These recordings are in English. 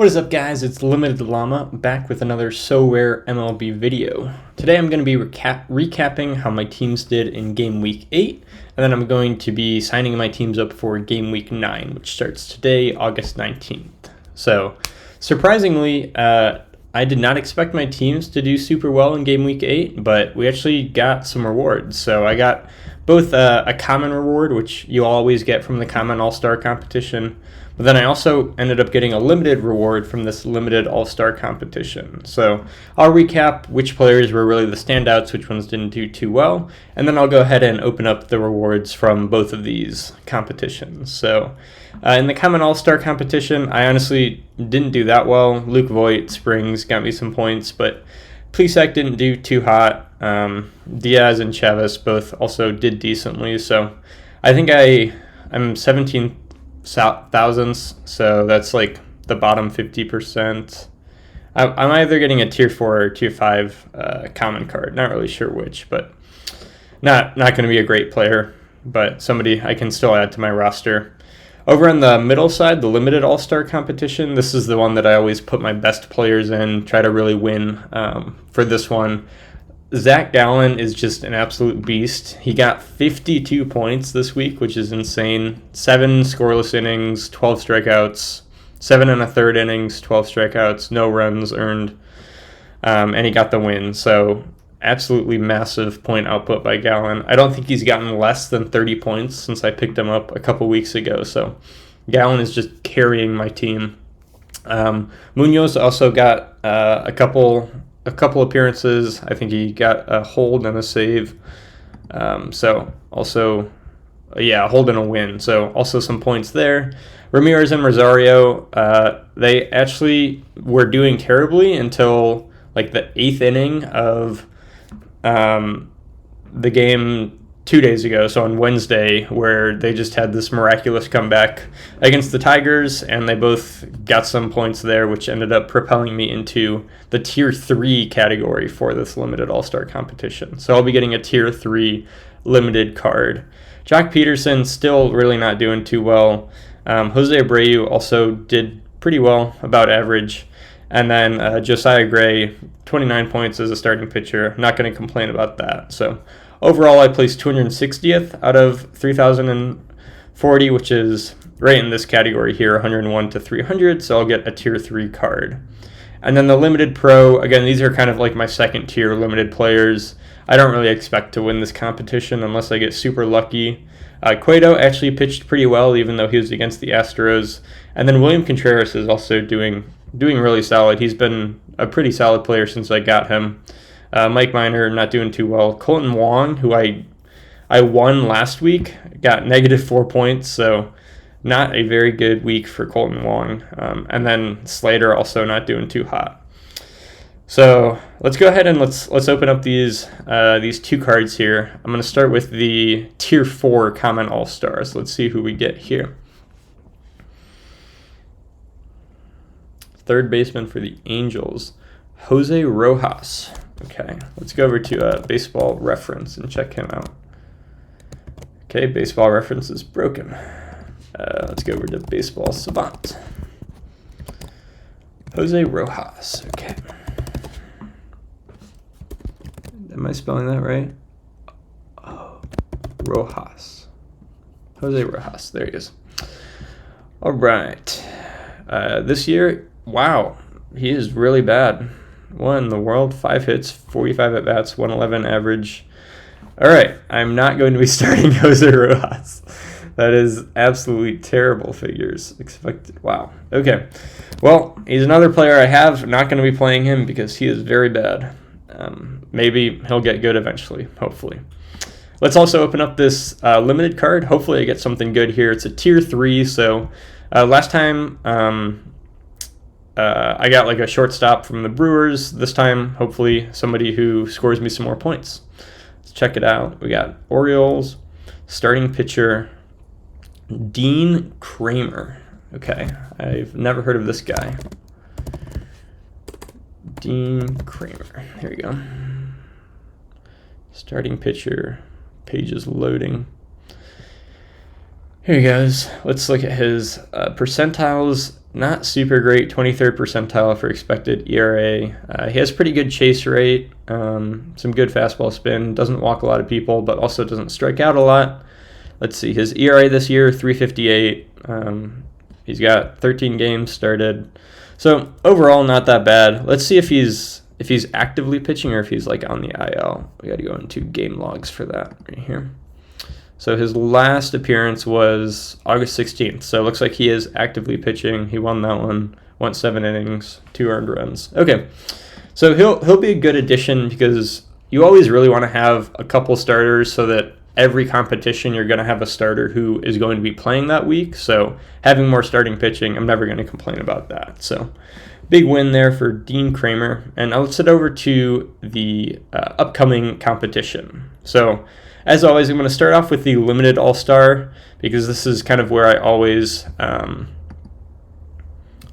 What is up, guys? It's Limited Llama back with another Sorare MLB video. Today I'm going to be recapping how my teams did in game week 8, and then I'm going to be signing my teams up for game week 9, which starts today, August 19th. So, surprisingly, I did not expect my teams to do super well in game week 8, but we actually got some rewards. So I got both a common reward, which you always get from the common AllStar competition, but then I also ended up getting a limited reward from this limited AllStar competition. So I'll recap which players were really the standouts, which ones didn't do too well, and then I'll go ahead and open up the rewards from both of these competitions. So in the common AllStar competition, I honestly didn't do that well. Luke Voigt, Springs got me some points, but Plesac didn't do too hot. Diaz and Chavez both also did decently. So I think I'm 17 thousandths, so that's like the bottom 50%. I'm either getting a tier 4 or tier 5 common card. Not really sure which, but not going to be a great player, but somebody I can still add to my roster. Over on the middle side, the limited All-Star competition, this is the one that I always put my best players in, try to really win for this one. Zach Gallen is just an absolute beast. He got 52 points this week, which is insane. 7 scoreless innings, 12 strikeouts, 7 1/3 innings, 12 strikeouts, no runs earned, and he got the win. So absolutely massive point output by Gallen. I don't think he's gotten less than 30 points since I picked him up a couple weeks ago. So Gallen is just carrying my team. Munoz also got a couple appearances. I think he got a hold and a save. So also, a hold and a win. So also some points there. Ramirez and Rosario, they actually were doing terribly until like the 8th inning of the game 2 days ago, so on Wednesday, where they just had this miraculous comeback against the Tigers, and they both got some points there, which ended up propelling me into the tier 3 category for this limited All-Star competition. So I'll be getting a tier 3 limited card. Jock Peterson still really not doing too well. Jose Abreu also did pretty well, about average. And then Josiah Gray, 29 points as a starting pitcher. Not going to complain about that. So overall, I placed 260th out of 3,040, which is right in this category here, 101 to 300. So I'll get a tier 3 card. And then the limited pro, again, these are kind of like my second tier limited players. I don't really expect to win this competition unless I get super lucky. Cueto actually pitched pretty well, even though he was against the Astros. And then William Contreras is also doing really solid. He's been a pretty solid player since I got him. Mike Minor not doing too well. Colton Wong, who I won last week, got -4 points, so not a very good week for Colton Wong. And then Slater also not doing too hot. So let's go ahead and let's open up these 2 cards here. I'm going to start with the tier 4 common All-Stars. Let's see who we get here. Third baseman for the Angels, Jose Rojas. Okay, let's go over to Baseball Reference and check him out. Okay, Baseball Reference is broken. Let's go over to Baseball Savant. Jose Rojas. Okay. Am I spelling that right? Oh, Rojas. Jose Rojas. There he is. All right. This year, wow, he is really bad. Won the world, 5 hits, 45 at-bats, 111 average. All right, I'm not going to be starting Jose Rojas. That is absolutely terrible figures expected. Wow. Okay. Well, he's another player I have. Not going to be playing him because he is very bad. Maybe he'll get good eventually, hopefully. Let's also open up this limited card. Hopefully I get something good here. It's a tier 3, so last time I got like a shortstop from the Brewers. This time, hopefully, somebody who scores me some more points. Let's check it out. We got Orioles, starting pitcher, Dean Kramer. Okay, I've never heard of this guy. Dean Kramer. Here we go. Starting pitcher. Page is loading. Here he goes. Let's look at his percentiles not super great, 23rd percentile for expected ERA. He has pretty good chase rate, some good fastball spin, doesn't walk a lot of people, but also doesn't strike out a lot. Let's see, his ERA this year, 3.58. He's got 13 games started. So overall, not that bad. Let's see if he's actively pitching or if he's like on the IL. We got to go into game logs for that right here. So his last appearance was August 16th. So it looks like he is actively pitching. He won that one, went 7 innings, 2 earned runs. Okay, so he'll be a good addition because you always really want to have a couple starters so that every competition you're going to have a starter who is going to be playing that week. So having more starting pitching, I'm never going to complain about that. So big win there for Dean Kramer. And let's head over to the upcoming competition. So as always, I'm going to start off with the limited AllStar because this is kind of where I always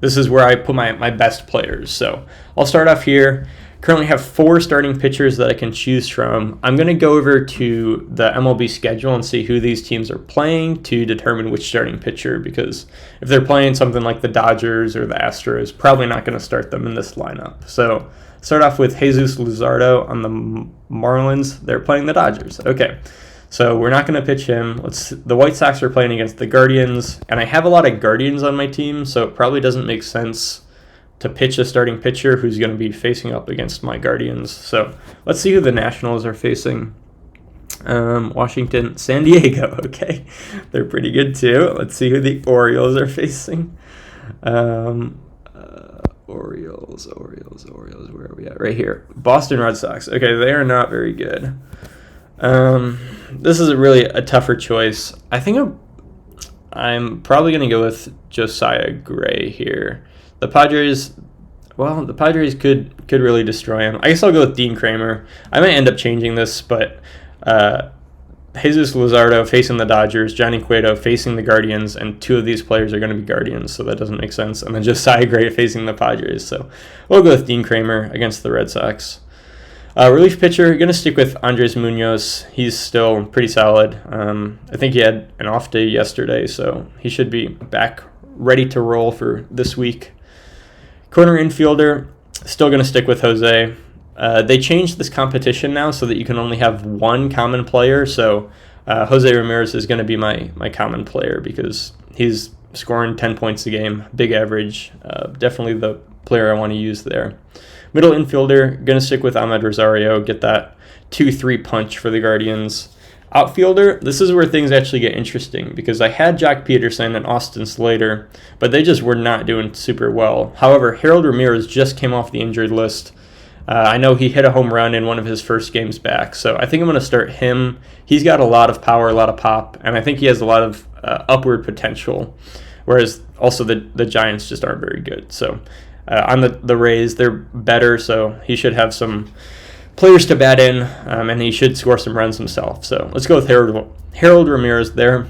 this is where I put my best players. So I'll start off here. Currently have 4 starting pitchers that I can choose from. I'm going to go over to the MLB schedule and see who these teams are playing to determine which starting pitcher, because if they're playing something like the Dodgers or the Astros, probably not going to start them in this lineup. So start off with Jesus Luzardo on the Marlins. They're playing the Dodgers. Okay, so we're not going to pitch him. The White Sox are playing against the Guardians, and I have a lot of Guardians on my team, so it probably doesn't make sense to pitch a starting pitcher who's going to be facing up against my Guardians. So let's see who the Nationals are facing. Washington, San Diego. Okay, they're pretty good too. Let's see who the Orioles are facing. Orioles. Where are we at? Right here. Boston Red Sox. Okay, they are not very good. This is really a tougher choice. I think I'm probably going to go with Josiah Gray here. The Padres could really destroy him. I guess I'll go with Dean Kramer. I might end up changing this, but Jesus Luzardo facing the Dodgers, Johnny Cueto facing the Guardians, and 2 of these players are going to be Guardians, so that doesn't make sense. And then Josiah Gray facing the Padres. So we'll go with Dean Kramer against the Red Sox. Relief pitcher, going to stick with Andres Munoz. He's still pretty solid. I think he had an off day yesterday, so he should be back ready to roll for this week. Corner infielder, still going to stick with Jose. They changed this competition now so that you can only have 1 common player. So Jose Ramirez is going to be my common player because he's scoring 10 points a game, big average. Definitely the player I want to use there. Middle infielder, going to stick with Ahmed Rosario, get that 2-3 punch for the Guardians. Outfielder, this is where things actually get interesting because I had Jock Peterson and Austin Slater, but they just were not doing super well. However, Harold Ramirez just came off the injured list. I know he hit a home run in one of his first games back, so I think I'm going to start him. He's got a lot of power, a lot of pop, and I think he has a lot of upward potential, whereas also the Giants just aren't very good. So on the Rays, they're better, so he should have some players to bat in, and he should score some runs himself. So let's go with Harold Ramirez there.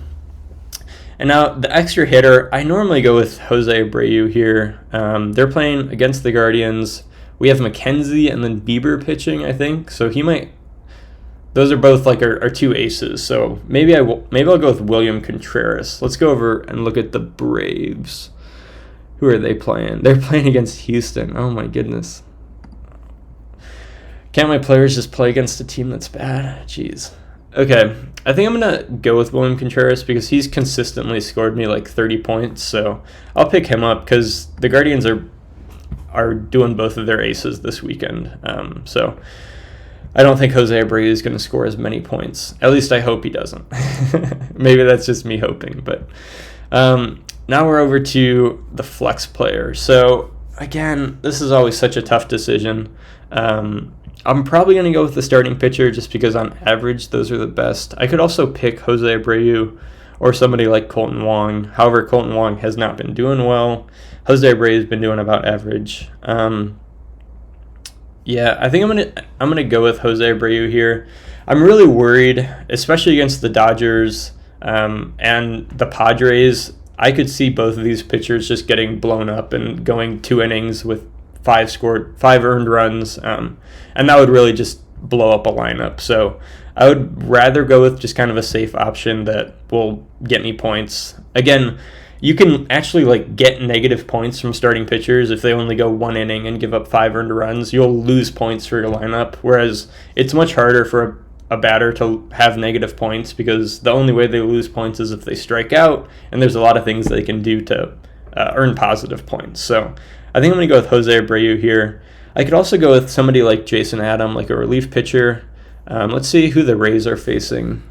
And now the extra hitter, I normally go with Jose Abreu here. They're playing against the Guardians. We have McKenzie and then Bieber pitching, I think. So he might. Those are both like our 2 aces. So maybe I'll go with William Contreras. Let's go over and look at the Braves. Who are they playing? They're playing against Houston. Oh my goodness. Can't my players just play against a team that's bad? Jeez. Okay, I think I'm going to go with William Contreras because he's consistently scored me like 30 points. So I'll pick him up because the Guardians are doing both of their aces this weekend. So I don't think Jose Abreu is going to score as many points. At least I hope he doesn't. Maybe that's just me hoping. But now we're over to the flex player. So again, this is always such a tough decision. I'm probably going to go with the starting pitcher just because on average those are the best. I could also pick Jose Abreu or somebody like Colton Wong. However, Colton Wong has not been doing well. Jose Abreu has been doing about average. Yeah, I think I'm gonna go with Jose Abreu here. I'm really worried, especially against the Dodgers and the Padres. I could see both of these pitchers just getting blown up and going 2 innings with 5 earned runs, and that would really just blow up a lineup. So I would rather go with just kind of a safe option that will get me points. Again, you can actually like get negative points from starting pitchers if they only go 1 inning and give up 5 earned runs. You'll lose points for your lineup, whereas it's much harder for a batter to have negative points because the only way they lose points is if they strike out, and there's a lot of things they can do to earn positive points. So I think I'm going to go with Jose Abreu here. I could also go with somebody like Jason Adam, like a relief pitcher. Let's see who the Rays are facing.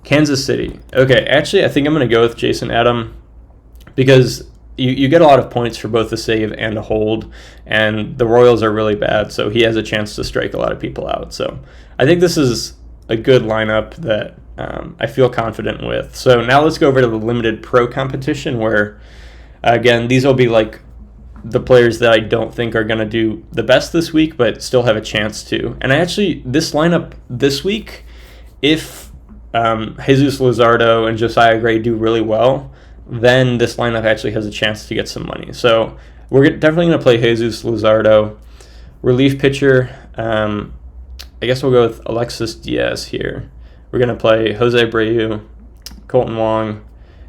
Kansas City. Okay, actually, I think I'm going to go with Jason Adam because you get a lot of points for both the save and a hold, and the Royals are really bad, so he has a chance to strike a lot of people out. So I think this is a good lineup that I feel confident with. So now let's go over to the limited pro competition where, again, these will be like the players that I don't think are going to do the best this week, but still have a chance to. And this lineup this week, if Jesus Luzardo and Josiah Gray do really well, then this lineup actually has a chance to get some money. So we're definitely going to play Jesus Luzardo. Relief pitcher, I guess we'll go with Alexis Diaz here. We're going to play Jose Abreu, Colton Wong,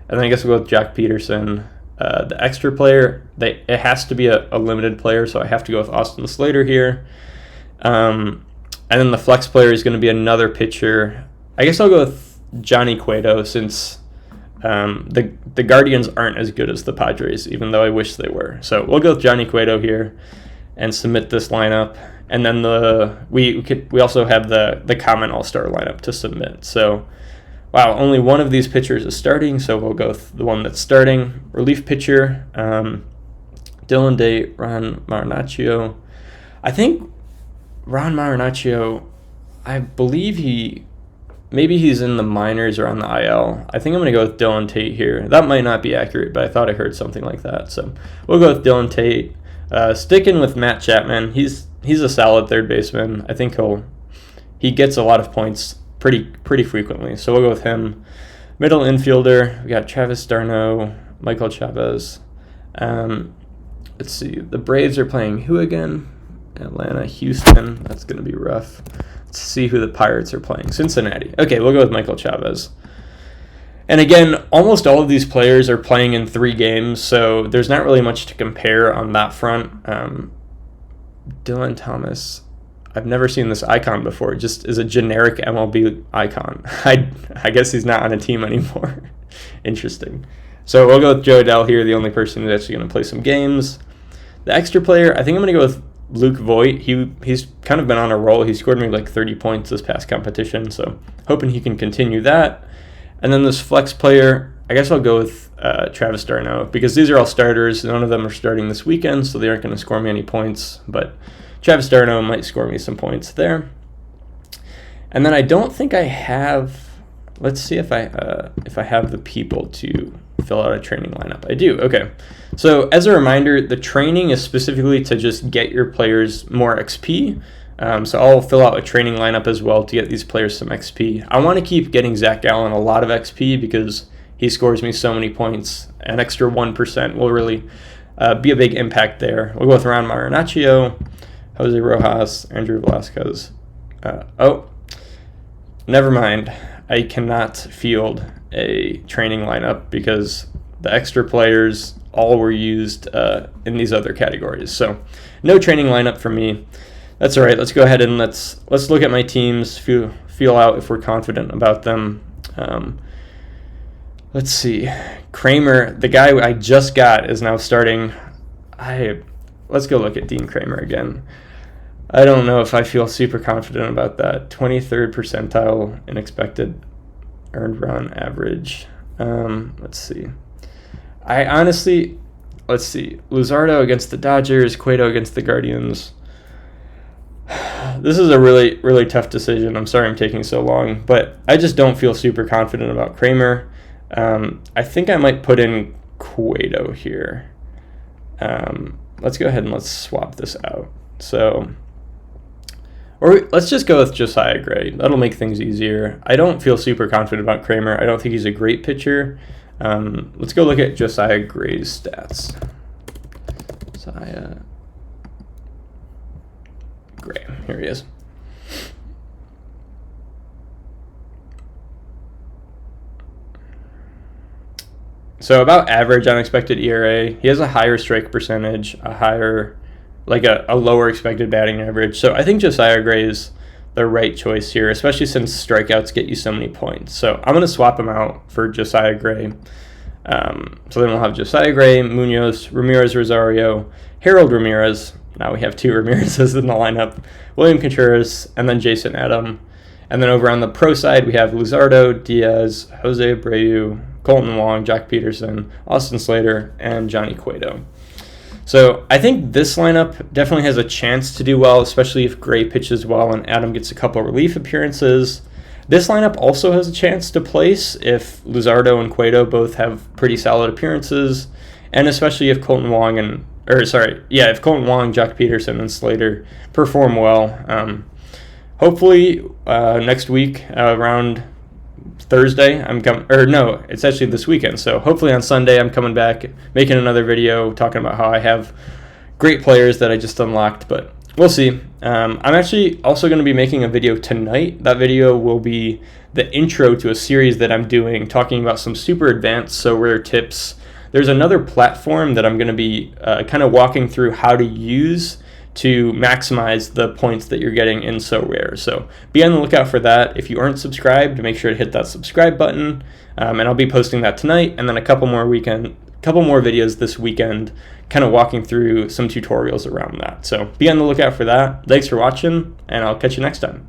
and then I guess we'll go with Jack Peterson. The extra player, it has to be a limited player, so I have to go with Austin Slater here. And then the flex player is going to be another pitcher. I guess I'll go with Johnny Cueto since the Guardians aren't as good as the Padres, even though I wish they were. So we'll go with Johnny Cueto here and submit this lineup. And then we also have the common AllStar lineup to submit. So wow, only one of these pitchers is starting, so we'll go with the one that's starting. Relief pitcher, Dylan Day, Ron Marinaccio. I think Ron Marinaccio, I believe maybe he's in the minors or on the IL. I think I'm going to go with Dylan Tate here. That might not be accurate, but I thought I heard something like that. So we'll go with Dylan Tate. Sticking with Matt Chapman, he's a solid third baseman. I think he gets a lot of points pretty frequently, so we'll go with him. Middle infielder, we got Travis d'Arnaud, Michael Chavez. Let's see, the Braves are playing who again? Atlanta, Houston. That's going to be rough. Let's see who the Pirates are playing. Cincinnati. Okay, we'll go with Michael Chavez. And again, almost all of these players are playing in 3 games, so there's not really much to compare on that front. Dylan Thomas, I've never seen this icon before. It just is a generic MLB icon. I guess he's not on a team anymore. Interesting. So we'll go with Joe Adele here, the only person who's actually going to play some games. The extra player, I think I'm going to go with Luke Voigt. He's kind of been on a roll. He scored me like 30 points this past competition, so hoping he can continue that. And then this flex player, I guess I'll go with Travis d'Arnaud because these are all starters. None of them are starting this weekend, so they aren't going to score me any points, but Travis d'Arnaud might score me some points there. And then I don't think I have, let's see if I have the people to fill out a training lineup. I do. Okay. So as a reminder, the training is specifically to just get your players more XP. So I'll fill out a training lineup as well to get these players some XP. I want to keep getting Zach Gallen a lot of XP because he scores me so many points. An extra 1% will really be a big impact there. We'll go with Ron Marinaccio, Jose Rojas, Andrew Velasquez. Never mind. I cannot field a training lineup because the extra players all were used in these other categories. So no training lineup for me. That's all right. Let's go ahead and let's look at my teams, feel out if we're confident about them. Let's see. Kramer, the guy I just got, is now starting. Let's go look at Dean Kramer again. I don't know if I feel super confident about that. 23rd percentile in expected earned run average. Let's see. Let's see. Luzardo against the Dodgers, Cueto against the Guardians. This is a really, really tough decision. I'm sorry I'm taking so long, but I just don't feel super confident about Kramer. I think I might put in Cueto here. Let's go ahead and let's swap this out. Or let's just go with Josiah Gray. That'll make things easier. I don't feel super confident about Kramer. I don't think he's a great pitcher. Let's go look at Josiah Gray's stats. Josiah Gray. Here he is. So about average unexpected ERA. He has a higher strike percentage, a lower expected batting average. So I think Josiah Gray is the right choice here, especially since strikeouts get you so many points. So I'm going to swap him out for Josiah Gray. So then we'll have Josiah Gray, Munoz, Ramirez Rosario, Harold Ramirez. Now we have two Ramirez's in the lineup. William Contreras, and then Jason Adam. And then over on the pro side, we have Luzardo, Diaz, Jose Abreu, Colton Wong, Jack Peterson, Austin Slater, and Johnny Cueto. So I think this lineup definitely has a chance to do well, especially if Gray pitches well and Adam gets a couple relief appearances. This lineup also has a chance to place if Luzardo and Cueto both have pretty solid appearances, and especially if Colton Wong, Jack Peterson, and Slater perform well. Hopefully next week around Thursday it's actually this weekend. So hopefully on Sunday I'm coming back making another video talking about how I have great players that I just unlocked, but we'll see. I'm actually also going to be making a video tonight. That video will be the intro to a series that I'm doing talking about some super advanced SoRare tips. There's another platform that I'm going to be kind of walking through how to use to maximize the points that you're getting in SoRare. So be on the lookout for that. If you aren't subscribed, make sure to hit that subscribe button. And I'll be posting that tonight, and then a couple more videos this weekend, kind of walking through some tutorials around that. So be on the lookout for that. Thanks for watching, and I'll catch you next time.